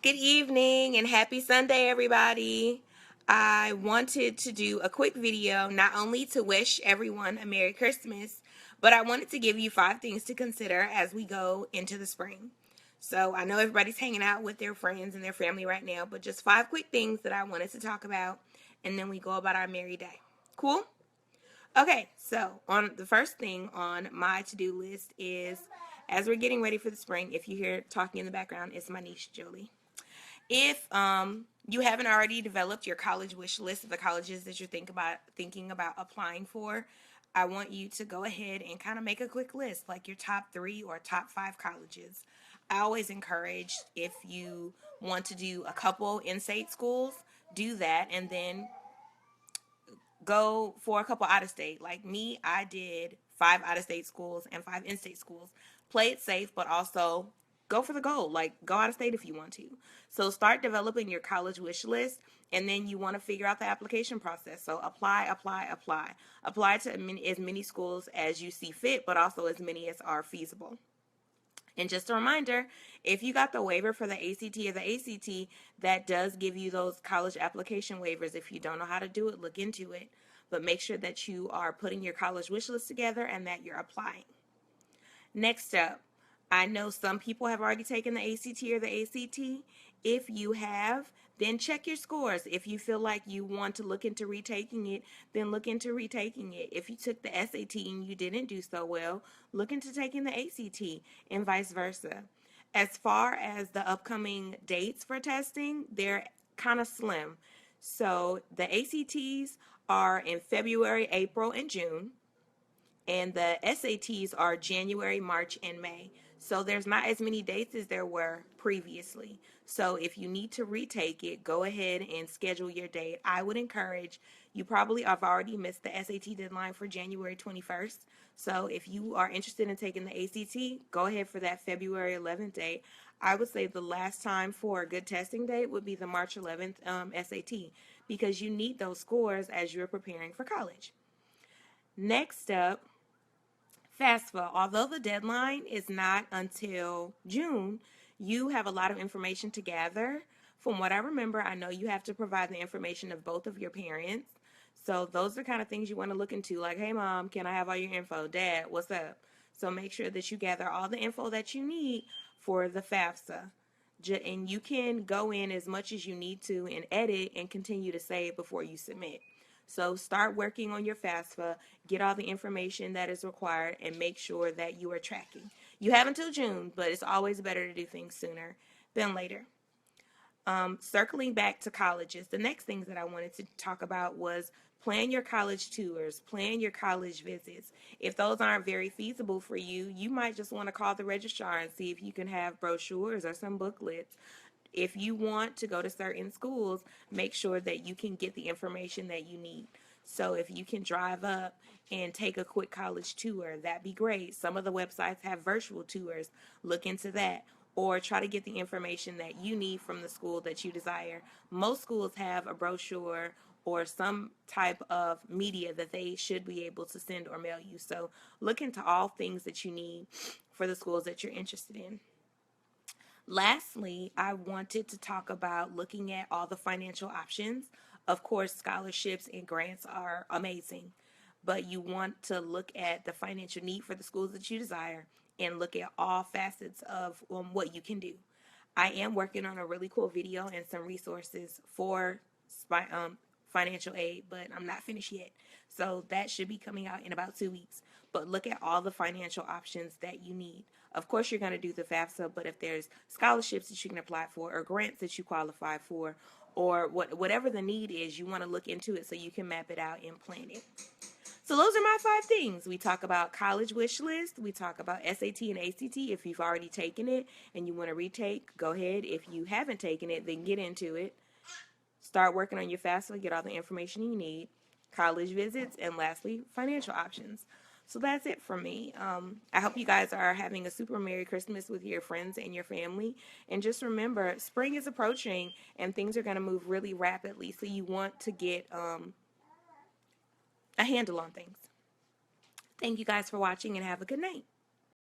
Good evening and happy Sunday, everybody. I wanted to do a quick video not only to wish everyone a Merry Christmas, but I wanted to give you 5 things to consider as we go into the spring. So I know everybody's hanging out with their friends and their family right now, but just 5 quick things that I wanted to talk about, and then we go about our merry day. Cool? Okay, so on the first thing on my to-do list is as we're getting ready for the spring, if you hear talking in the background, it's my niece Jolie. If you haven't already developed your college wish list of the colleges that you're thinking about applying for, I want you to go ahead and kind of make a quick list, like your top 3 or top 5 colleges. I always encourage, if you want to do a couple in-state schools, do that, and then go for a couple out of state. Like me, I did 5 out of state schools and 5 in-state schools. Play it safe, but also go for the goal. Like, go out of state if you want to. So start developing your college wish list, and then you want to figure out the application process. So apply, apply, apply. Apply to as many schools as you see fit, but also as many as are feasible. And just a reminder, if you got the waiver for the ACT or the ACT, that does give you those college application waivers. If you don't know how to do it, look into it. But make sure that you are putting your college wish list together and that you're applying. Next up, I know some people have already taken the ACT or the ACT. If you have, then check your scores. If you feel like you want to look into retaking it, then look into retaking it. If you took the SAT and you didn't do so well, look into taking the ACT and vice versa. As far as the upcoming dates for testing, they're kind of slim. So the ACTs are in February, April, and June, and the SATs are January, March, and May. So there's not as many dates as there were previously. So if you need to retake it, go ahead and schedule your date. I would encourage, you probably have already missed the SAT deadline for January 21st. So if you are interested in taking the ACT, go ahead for that February 11th date. I would say the last time for a good testing date would be the March 11th SAT, because you need those scores as you're preparing for college. Next up, FAFSA. Although the deadline is not until June, you have a lot of information to gather. From what I remember, I know you have to provide the information of both of your parents. So those are the kind of things you want to look into, like, hey, mom, can I have all your info? Dad, what's up? So make sure that you gather all the info that you need for the FAFSA. And you can go in as much as you need to and edit and continue to save before you submit. So start working on your FAFSA, get all the information that is required, and make sure that you are tracking. You have until June, but it's always better to do things sooner than later. Circling back to colleges, the next things that I wanted to talk about was plan your college tours, plan your college visits. If those aren't very feasible for you, you might just want to call the registrar and see if you can have brochures or some booklets. If you want to go to certain schools, make sure that you can get the information that you need. So if you can drive up and take a quick college tour, that'd be great. Some of the websites have virtual tours. Look into that. Or try to get the information that you need from the school that you desire. Most schools have a brochure or some type of media that they should be able to send or mail you. So look into all things that you need for the schools that you're interested in. Lastly, I wanted to talk about looking at all the financial options. Of course, scholarships and grants are amazing, but you want to look at the financial need for the schools that you desire and look at all facets of what you can do. I am working on a really cool video and some resources for financial aid, but I'm not finished yet. So that should be coming out in about 2 weeks. But look at all the financial options that you need. Of course, you're going to do the FAFSA, but if there's scholarships that you can apply for or grants that you qualify for, or whatever the need is, you want to look into it so you can map it out and plan it. So those are my 5 things. We talk about college wish list. We talk about SAT and ACT. If you've already taken it and you want to retake, go ahead. If you haven't taken it, then get into it. Start working on your FAFSA, get all the information you need, college visits, and lastly, financial options. So that's it from me. I hope you guys are having a super Merry Christmas with your friends and your family. And just remember, spring is approaching and things are going to move really rapidly. So you want to get a handle on things. Thank you guys for watching and have a good night.